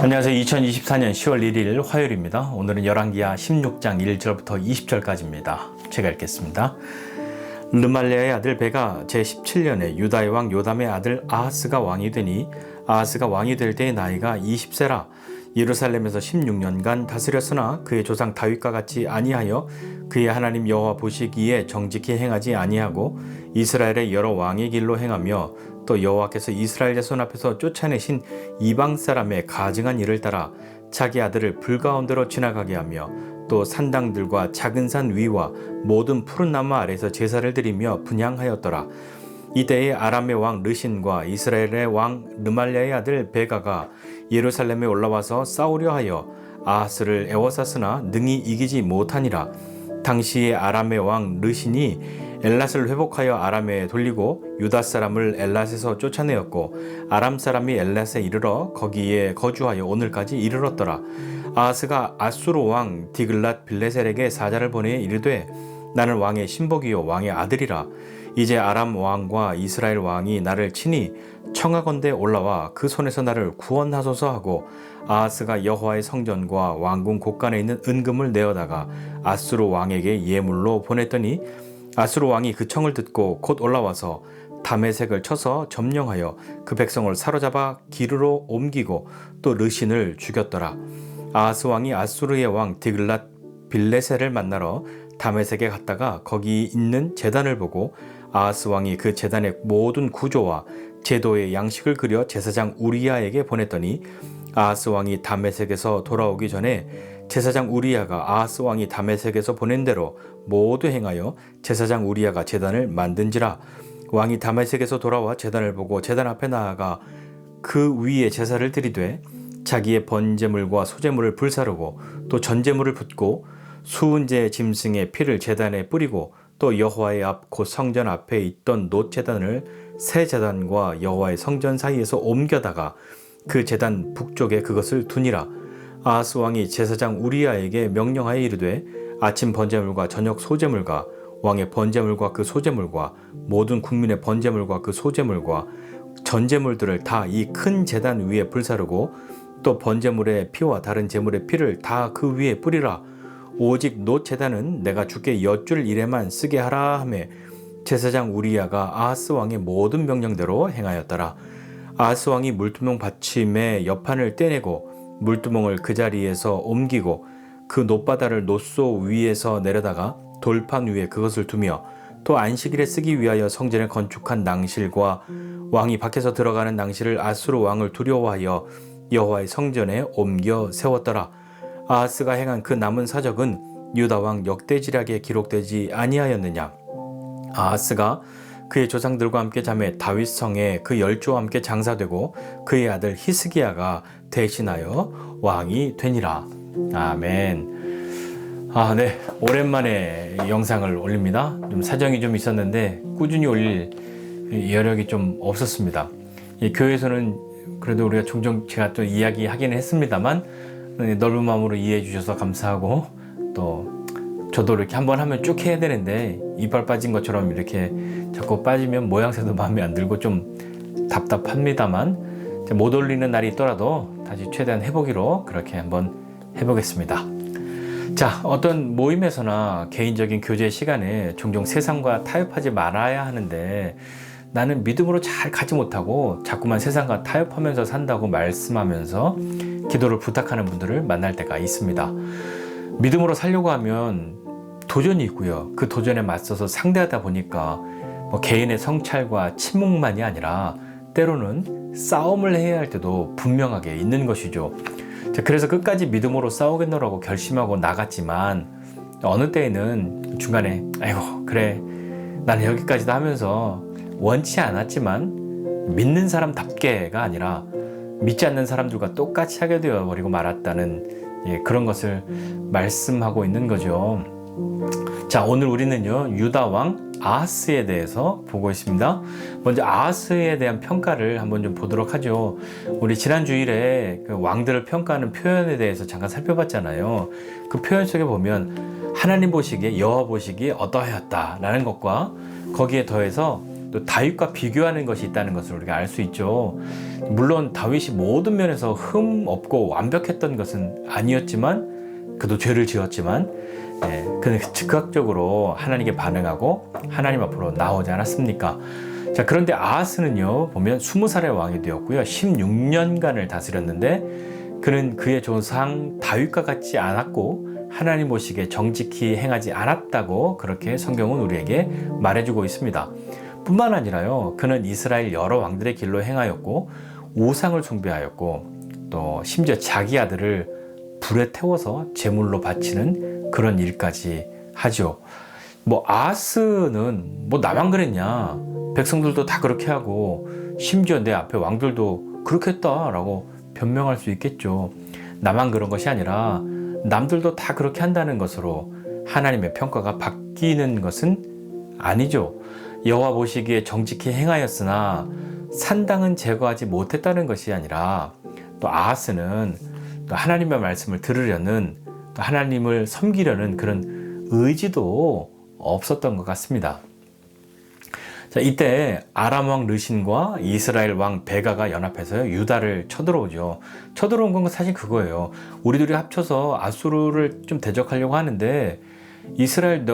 안녕하세요. 2024년 10월 1일 화요일입니다. 오늘은 열왕기하 16장 1절부터 20절까지입니다. 제가 읽겠습니다. 르말레아의 아들 베가 제17년에 유다의 왕 요담의 아들 아하스가 왕이 되니 아하스가 왕이 될 때의 나이가 20세라. 예루살렘에서 16년간 다스렸으나 그의 조상 다윗과 같이 아니하여 그의 하나님 여호와 보시기에 정직히 행하지 아니하고 이스라엘의 여러 왕의 길로 행하며 또 여호와께서 이스라엘 자손 앞에서 쫓아내신 이방 사람의 가증한 일을 따라 자기 아들을 불 가운데로 지나가게 하며 또 산당들과 작은 산 위와 모든 푸른 나무 아래에서 제사를 드리며 분향하였더라. 이때에 아람의 왕 르신과 이스라엘의 왕 르말랴의 아들 베가가 예루살렘에 올라와서 싸우려 하여 아하스를 애워쌌으나 능히 이기지 못하니라. 당시에 아람의 왕 르신이 엘랏을 회복하여 아람에 돌리고 유다 사람을 엘랏에서 쫓아내었고 아람 사람이 엘랏에 이르러 거기에 거주하여 오늘까지 이르렀더라. 아하스가 아수르 왕 디글랏 빌레셀에게 사자를 보내 이르되 나는 왕의 신복이요 왕의 아들이라. 이제 아람 왕과 이스라엘 왕이 나를 치니 청하건대 올라와 그 손에서 나를 구원하소서 하고 아하스가 여호와의 성전과 왕궁 곳간에 있는 은금을 내어다가 아수르 왕에게 예물로 보냈더니 아수르 왕이 그 청을 듣고 곧 올라와서 다메섹을 쳐서 점령하여 그 백성을 사로잡아 기르로 옮기고 또 르신을 죽였더라. 아하스 왕이 아수르의 왕 디글랏 빌레셀을 만나러 다메섹에 갔다가 거기 있는 제단을 보고 아하스 왕이 그 제단의 모든 구조와 제도의 양식을 그려 제사장 우리야에게 보냈더니 아하스 왕이 다메섹에서 돌아오기 전에 제사장 우리야가 아하스 왕이 다메섹에서 보낸 대로 모두 행하여 제사장 우리야가 제단을 만든지라. 왕이 다메섹에서 돌아와 제단을 보고 제단 앞에 나아가 그 위에 제사를 드리되 자기의 번제물과 소제물을 불사르고 또 전제물을 붓고 수은제 짐승의 피를 제단에 뿌리고 또 여호와의 앞 곧 성전 앞에 있던 놋 제단을 새 제단과 여호와의 성전 사이에서 옮겨다가 그 제단 북쪽에 그것을 두니라. 아하스 왕이 제사장 우리야에게 명령하여 이르되 아침 번제물과 저녁 소제물과 왕의 번제물과 그 소제물과 모든 국민의 번제물과 그 소제물과 전제물들을 다 이 큰 제단 위에 불사르고 또 번제물의 피와 다른 제물의 피를 다 그 위에 뿌리라. 오직 놋 제단은 내가 주께 여쭐 일에만 쓰게 하라 하매 제사장 우리야가 아하스 왕의 모든 명령대로 행하였더라. 아하스 왕이 물두멍 받침의 옆판을 떼내고 물두멍을 그 자리에서 옮기고 그 놋바다를 놋소 위에서 내려다가 돌판 위에 그것을 두며 또 안식일에 쓰기 위하여 성전에 건축한 낭실과 왕이 밖에서 들어가는 낭실을 아수르 왕을 두려워하여 여호와의 성전에 옮겨 세웠더라. 아하스가 행한 그 남은 사적은 유다 왕 역대지략에 기록되지 아니하였느냐. 아하스가 그의 조상들과 함께 잠에 다윗성에 그 열조와 함께 장사되고 그의 아들 히스기야가 대신하여 왕이 되니라. 아멘. 네, 오랜만에 영상을 올립니다. 좀 사정이 좀 있었는데 꾸준히 올릴 여력이 좀 없었습니다. 이 교회에서는 그래도 우리가 종종 제가 또 이야기하기는 했습니다만 넓은 마음으로 이해해 주셔서 감사하고 또 저도 이렇게 한번 하면 쭉 해야 되는데 이빨 빠진 것처럼 이렇게 자꾸 빠지면 모양새도 마음에 안 들고 좀 답답합니다만 못 올리는 날이 있더라도 다시 최대한 해보기로 그렇게 한번 해보겠습니다. 자, 어떤 모임에서나 개인적인 교제 시간에 종종 세상과 타협하지 말아야 하는데 나는 믿음으로 잘 가지 못하고 자꾸만 세상과 타협하면서 산다고 말씀하면서 기도를 부탁하는 분들을 만날 때가 있습니다. 믿음으로 살려고 하면 도전이 있고요. 그 도전에 맞서서 상대하다 보니까 개인의 성찰과 침묵만이 아니라 때로는 싸움을 해야 할 때도 분명하게 있는 것이죠. 그래서 끝까지 믿음으로 싸우겠노라고 결심하고 나갔지만 어느 때에는 중간에 아이고 그래 나는 여기까지다 하면서 원치 않았지만 믿는 사람답게가 아니라 믿지 않는 사람들과 똑같이 하게 되어버리고 말았다는 그런 것을 말씀하고 있는 거죠. 자, 오늘 우리는요 유다 왕 아하스에 대해서 보고 있습니다. 먼저 아하스에 대한 평가를 한번 좀 보도록 하죠. 우리 지난 주일에 그 왕들을 평가하는 표현에 대해서 잠깐 살펴봤잖아요. 그 표현 속에 보면 하나님 보시기에 여호와 보시기에 어떠하였다라는 것과 거기에 더해서 또 다윗과 비교하는 것이 있다는 것을 우리가 알 수 있죠. 물론 다윗이 모든 면에서 흠 없고 완벽했던 것은 아니었지만, 그도 죄를 지었지만, 그는 즉각적으로 하나님께 반응하고 하나님 앞으로 나오지 않았습니까? 자, 그런데 아하스는요, 보면 20살의 왕이 되었고요, 16년간을 다스렸는데, 그는 그의 조상 다윗과 같지 않았고 하나님 보시기에 정직히 행하지 않았다고 그렇게 성경은 우리에게 말해주고 있습니다. 뿐만 아니라요, 그는 이스라엘 여러 왕들의 길로 행하였고 우상을 숭배하였고 또 심지어 자기 아들을 불에 태워서 제물로 바치는 그런 일까지 하죠. 아하스는 나만 그랬냐, 백성들도 다 그렇게 하고 심지어 내 앞에 왕들도 그렇게 했다라고 변명할 수 있겠죠. 나만 그런 것이 아니라 남들도 다 그렇게 한다는 것으로 하나님의 평가가 바뀌는 것은 아니죠. 여호와 보시기에 정직히 행하였으나 산당은 제거하지 못했다는 것이 아니라, 또 아하스는 또 하나님의 말씀을 들으려는, 또 하나님을 섬기려는 그런 의지도 없었던 것 같습니다. 자, 이때 아람 왕 르신과 이스라엘 왕 베가가 연합해서 유다를 쳐들어오죠. 쳐들어온 건 사실 그거예요. 우리들이 합쳐서 아수르를 좀 대적하려고 하는데, 이스라엘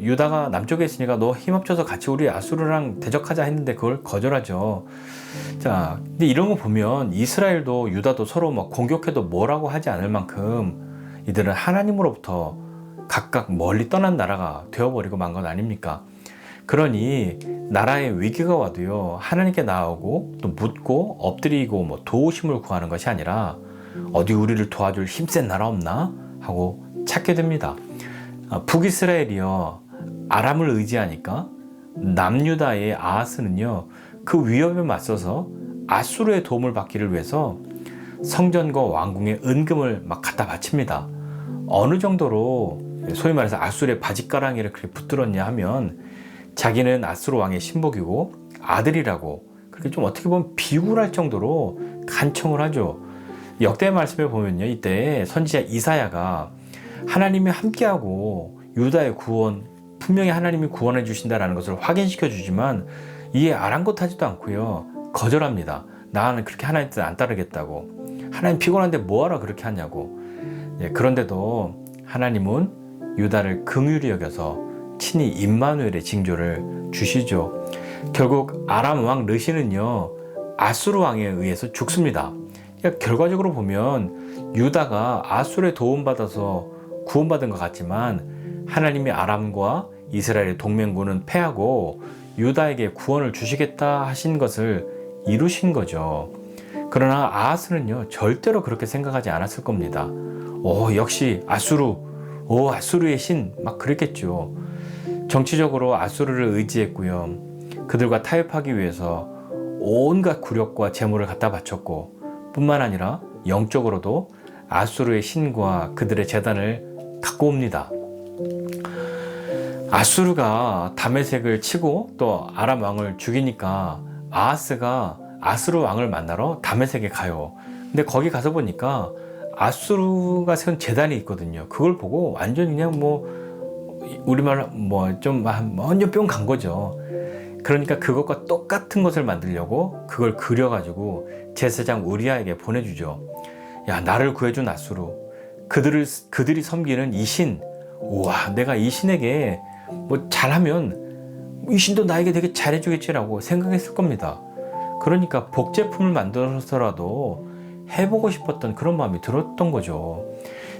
유다가 남쪽에 있으니까 너 힘 합쳐서 같이 우리 아수르랑 대적하자 했는데 그걸 거절하죠. 자, 근데 이런 거 보면 이스라엘도 유다도 서로 공격해도 뭐라고 하지 않을 만큼 이들은 하나님으로부터 각각 멀리 떠난 나라가 되어버리고 만 것 아닙니까? 그러니 나라에 위기가 와도요, 하나님께 나아오고 또 묻고 엎드리고 도우심을 구하는 것이 아니라 어디 우리를 도와줄 힘센 나라 없나 하고 찾게 됩니다. 북이스라엘이요, 아람을 의지하니까 남유다의 아하스는요, 그 위협에 맞서서 아수르의 도움을 받기를 위해서 성전과 왕궁에 은금을 갖다 바칩니다. 어느 정도로 소위 말해서 아수르의 바짓가랑이를 그렇게 붙들었냐 하면, 자기는 아수르 왕의 신복이고 아들이라고 그렇게 좀 어떻게 보면 비굴할 정도로 간청을 하죠. 역대 말씀에 보면요, 이때 선지자 이사야가 하나님이 함께하고 유다의 구원, 분명히 하나님이 구원해 주신다라는 것을 확인시켜 주지만 이에 아랑곳하지도 않고요, 거절합니다. 나는 그렇게 하나님 뜻 안 따르겠다고. 하나님 피곤한데 뭐하러 그렇게 하냐고. 그런데도 하나님은 유다를 긍휼히 여겨서 친히 임마누엘의 징조를 주시죠. 결국 아람 왕 르신은요, 아수르 왕에 의해서 죽습니다. 그러니까 결과적으로 보면 유다가 아수르에 도움받아서 구원받은 것 같지만, 하나님이 아람과 이스라엘의 동맹군은 패하고 유다에게 구원을 주시겠다 하신 것을 이루신 거죠. 그러나 아하스는요, 절대로 그렇게 생각하지 않았을 겁니다. 역시 아수르의 신 그랬겠죠. 정치적으로 아수르를 의지했고요, 그들과 타협하기 위해서 온갖 굴욕과 재물을 갖다 바쳤고, 뿐만 아니라 영적으로도 아수르의 신과 그들의 제단을 갖고 옵니다. 아수르가 다메섹을 치고 또 아람 왕을 죽이니까 아하스가 아수르 왕을 만나러 다메섹에 가요. 근데 거기 가서 보니까 아수르가 세운 제단이 있거든요. 그걸 보고 완전 그냥 우리말 좀 완전 뿅 간 거죠. 그러니까 그것과 똑같은 것을 만들려고 그걸 그려가지고 제사장 우리아에게 보내주죠. 야, 나를 구해준 아수르, 그들이 섬기는 이 신, 우와, 내가 이 신에게 잘하면 이 신도 나에게 되게 잘해주겠지라고 생각했을 겁니다. 그러니까 복제품을 만들어서라도 해보고 싶었던 그런 마음이 들었던 거죠.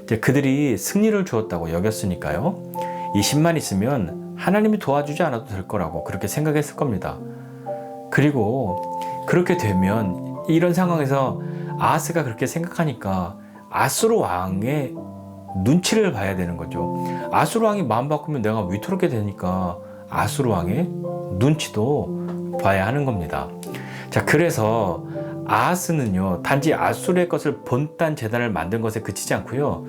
이제 그들이 승리를 주었다고 여겼으니까요, 이 신만 있으면 하나님이 도와주지 않아도 될 거라고 그렇게 생각했을 겁니다. 그리고 그렇게 되면 이런 상황에서 아하스가 그렇게 생각하니까 아수르 왕의 눈치를 봐야 되는 거죠. 아수르 왕이 마음 바꾸면 내가 위태롭게 되니까 아수르 왕의 눈치도 봐야 하는 겁니다. 자, 그래서 아하스는요, 단지 아수르의 것을 본딴 제단을 만든 것에 그치지 않고요,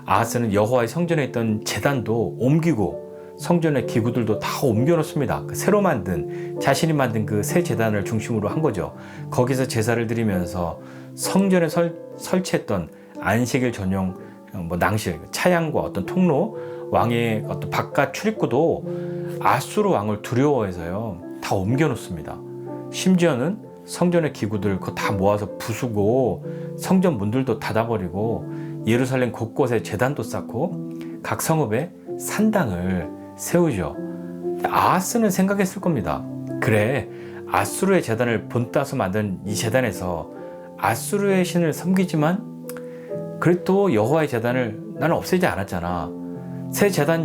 아하스는 여호와의 성전에 있던 제단도 옮기고 성전의 기구들도 다 옮겨놓습니다. 새로 자신이 만든 그 새 제단을 중심으로 한 거죠. 거기서 제사를 드리면서 성전에 설치했던 안식일 전용 낭실, 차양과 어떤 통로, 왕의 어떤 바깥 출입구도 아수르 왕을 두려워해서요, 다 옮겨 놓습니다. 심지어는 성전의 기구들 그거 다 모아서 부수고 성전 문들도 닫아버리고 예루살렘 곳곳에 제단도 쌓고 각 성읍에 산당을 세우죠. 아하스는 생각했을 겁니다. 그래, 아수르의 제단을 본따서 만든 이 제단에서 아수르의 신을 섬기지만 그래도 여호와의 제단을 나는 없애지 않았잖아. 새 제단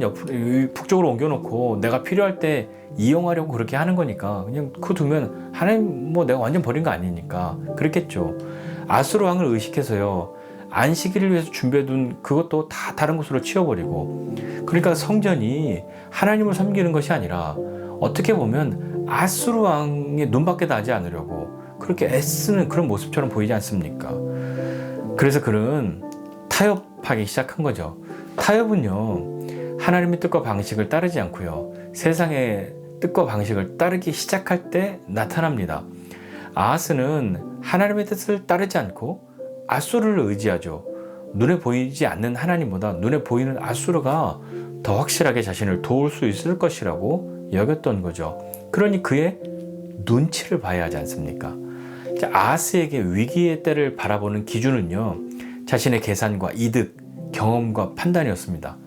북쪽으로 옮겨놓고 내가 필요할 때 이용하려고 그렇게 하는 거니까 그냥 그거 두면 하나님 내가 완전 버린 거 아니니까 그랬겠죠. 아수르 왕을 의식해서요, 안식일을 위해서 준비해둔 그것도 다 다른 곳으로 치워버리고, 그러니까 성전이 하나님을 섬기는 것이 아니라 어떻게 보면 아수르 왕의 눈밖에 나지 않으려고 그렇게 애쓰는 그런 모습처럼 보이지 않습니까? 그래서 그는 타협하기 시작한 거죠. 타협은요, 하나님의 뜻과 방식을 따르지 않고요, 세상의 뜻과 방식을 따르기 시작할 때 나타납니다. 아하스는 하나님의 뜻을 따르지 않고 아수르를 의지하죠. 눈에 보이지 않는 하나님보다 눈에 보이는 아수르가 더 확실하게 자신을 도울 수 있을 것이라고 여겼던 거죠. 그러니 그의 눈치를 봐야 하지 않습니까? 아하스에게 위기의 때를 바라보는 기준은요, 자신의 계산과 이득, 경험과 판단이었습니다.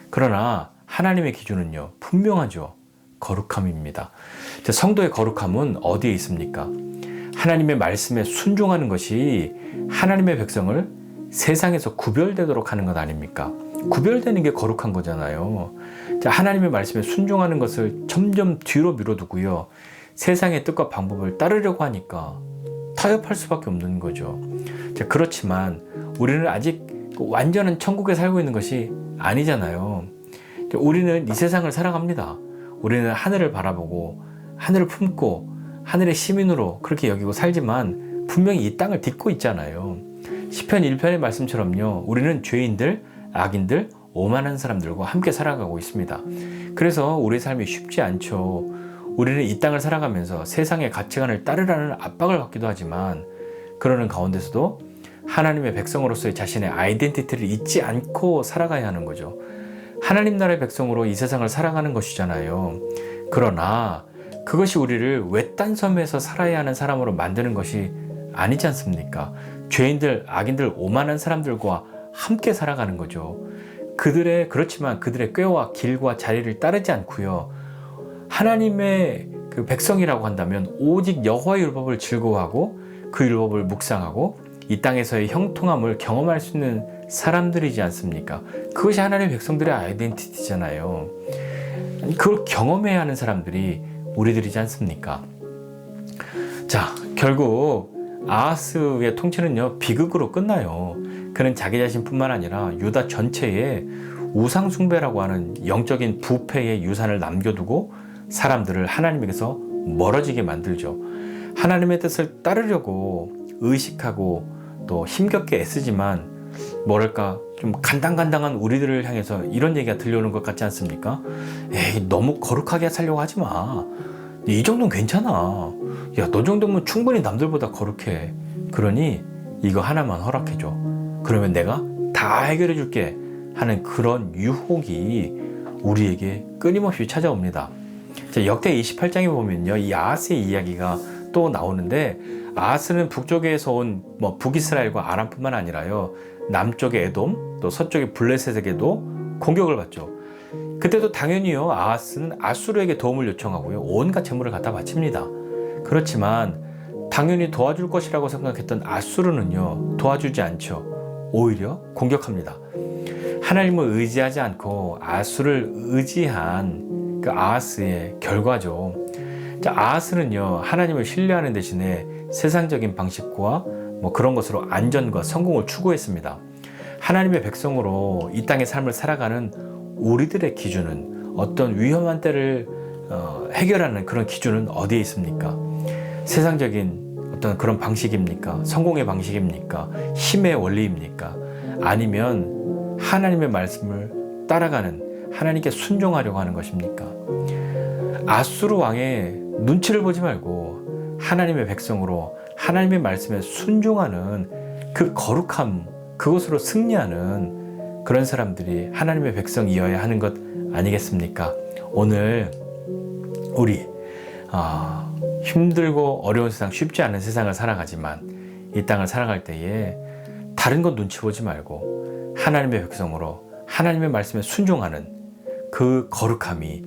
그러나 하나님의 기준은요, 분명하죠. 거룩함입니다. 성도의 거룩함은 어디에 있습니까? 하나님의 말씀에 순종하는 것이 하나님의 백성을 세상에서 구별되도록 하는 것 아닙니까? 구별되는 게 거룩한 거잖아요. 하나님의 말씀에 순종하는 것을 점점 뒤로 미뤄두고요, 세상의 뜻과 방법을 따르려고 하니까 타협할 수밖에 없는 거죠. 그렇지만 우리는 아직 완전한 천국에 살고 있는 것이 아니잖아요. 우리는 이 세상을 살아갑니다. 우리는 하늘을 바라보고 하늘을 품고 하늘의 시민으로 그렇게 여기고 살지만 분명히 이 땅을 딛고 있잖아요. 시편 1편의 말씀처럼요, 우리는 죄인들, 악인들, 오만한 사람들과 함께 살아가고 있습니다. 그래서 우리의 삶이 쉽지 않죠. 우리는 이 땅을 살아가면서 세상의 가치관을 따르라는 압박을 받기도 하지만, 그러는 가운데서도 하나님의 백성으로서의 자신의 아이덴티티를 잊지 않고 살아가야 하는 거죠. 하나님 나라의 백성으로 이 세상을 살아가는 것이잖아요. 그러나 그것이 우리를 외딴 섬에서 살아야 하는 사람으로 만드는 것이 아니지 않습니까? 죄인들, 악인들, 오만한 사람들과 함께 살아가는 거죠. 그렇지만 그들의 꾀와 길과 자리를 따르지 않고요, 하나님의 그 백성이라고 한다면 오직 여호와의 율법을 즐거워하고 그 율법을 묵상하고 이 땅에서의 형통함을 경험할 수 있는 사람들이지 않습니까? 그것이 하나님의 백성들의 아이덴티티잖아요. 그걸 경험해야 하는 사람들이 우리들이지 않습니까? 자, 결국 아하스의 통치는요, 비극으로 끝나요. 그는 자기 자신뿐만 아니라 유다 전체에 우상 숭배라고 하는 영적인 부패의 유산을 남겨두고 사람들을 하나님에게서 멀어지게 만들죠. 하나님의 뜻을 따르려고 의식하고 또 힘겹게 애쓰지만 좀 간당간당한 우리들을 향해서 이런 얘기가 들려오는 것 같지 않습니까? 에이, 너무 거룩하게 살려고 하지 마. 이 정도는 괜찮아. 야, 너 정도면 충분히 남들보다 거룩해. 그러니 이거 하나만 허락해줘. 그러면 내가 다 해결해 줄게 하는 그런 유혹이 우리에게 끊임없이 찾아옵니다. 자, 역대 28장에 보면요, 이 아하스의 이야기가 또 나오는데, 아하스는 북쪽에서 온 북이스라엘과 아람뿐만 아니라요, 남쪽의 에돔, 또 서쪽의 블레셋에게도 공격을 받죠. 그때도 당연히요, 아하스는 아수르에게 도움을 요청하고요, 온갖 재물을 갖다 바칩니다. 그렇지만 당연히 도와줄 것이라고 생각했던 아수르는요, 도와주지 않죠. 오히려 공격합니다. 하나님을 의지하지 않고 아수를 의지한 그 아하스의 결과죠. 아하스는요, 하나님을 신뢰하는 대신에 세상적인 방식과 그런 것으로 안전과 성공을 추구했습니다. 하나님의 백성으로 이 땅의 삶을 살아가는 우리들의 기준은, 어떤 위험한 때를 해결하는 그런 기준은 어디에 있습니까? 세상적인 어떤 그런 방식입니까? 성공의 방식입니까? 힘의 원리입니까? 아니면 하나님의 말씀을 따라가는, 하나님께 순종하려고 하는 것입니까? 아수르 왕의 눈치를 보지 말고 하나님의 백성으로 하나님의 말씀에 순종하는 그 거룩함, 그것으로 승리하는 그런 사람들이 하나님의 백성이어야 하는 것 아니겠습니까? 오늘 우리 힘들고 어려운 세상, 쉽지 않은 세상을 살아가지만 이 땅을 살아갈 때에 다른 것 눈치 보지 말고 하나님의 백성으로 하나님의 말씀에 순종하는 그 거룩함이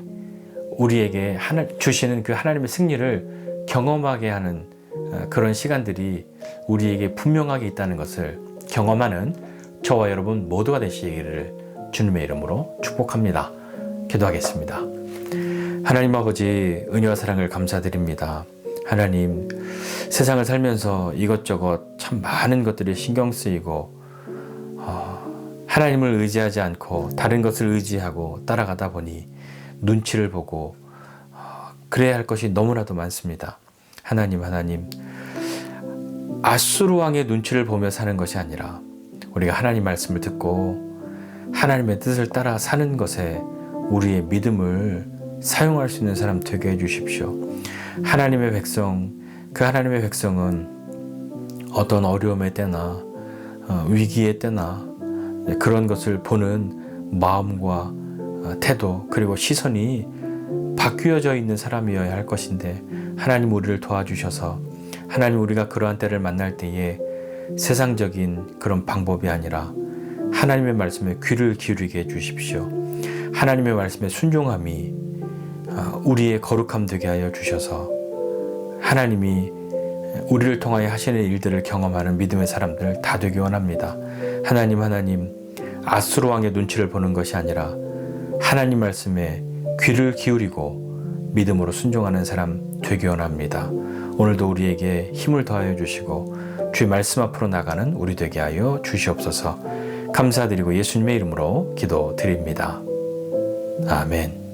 우리에게 주시는 그 하나님의 승리를 경험하게 하는 그런 시간들이 우리에게 분명하게 있다는 것을 경험하는 저와 여러분 모두가 되시기를 주님의 이름으로 축복합니다. 기도하겠습니다. 하나님 아버지, 은혜와 사랑을 감사드립니다. 하나님, 세상을 살면서 이것저것 참 많은 것들이 신경 쓰이고 하나님을 의지하지 않고 다른 것을 의지하고 따라가다 보니 눈치를 보고 그래야 할 것이 너무나도 많습니다. 하나님, 아수르 왕의 눈치를 보며 사는 것이 아니라 우리가 하나님 말씀을 듣고 하나님의 뜻을 따라 사는 것에 우리의 믿음을 사용할 수 있는 사람 되게 해주십시오. 하나님의 백성, 그 하나님의 백성은 어떤 어려움의 때나 위기의 때나 그런 것을 보는 마음과 태도 그리고 시선이 바뀌어져 있는 사람이어야 할 것인데 하나님 우리를 도와주셔서 하나님 우리가 그러한 때를 만날 때에 세상적인 그런 방법이 아니라 하나님의 말씀에 귀를 기울이게 해주십시오. 하나님의 말씀에 순종함이 우리의 거룩함 되게 하여 주셔서 하나님이 우리를 통하여 하시는 일들을 경험하는 믿음의 사람들 다 되기 원합니다. 하나님, 아수르 왕의 눈치를 보는 것이 아니라 하나님 말씀에 귀를 기울이고 믿음으로 순종하는 사람 되기 원합니다. 오늘도 우리에게 힘을 더하여 주시고 주의 말씀 앞으로 나가는 우리 되게 하여 주시옵소서. 감사드리고 예수님의 이름으로 기도드립니다. 아멘.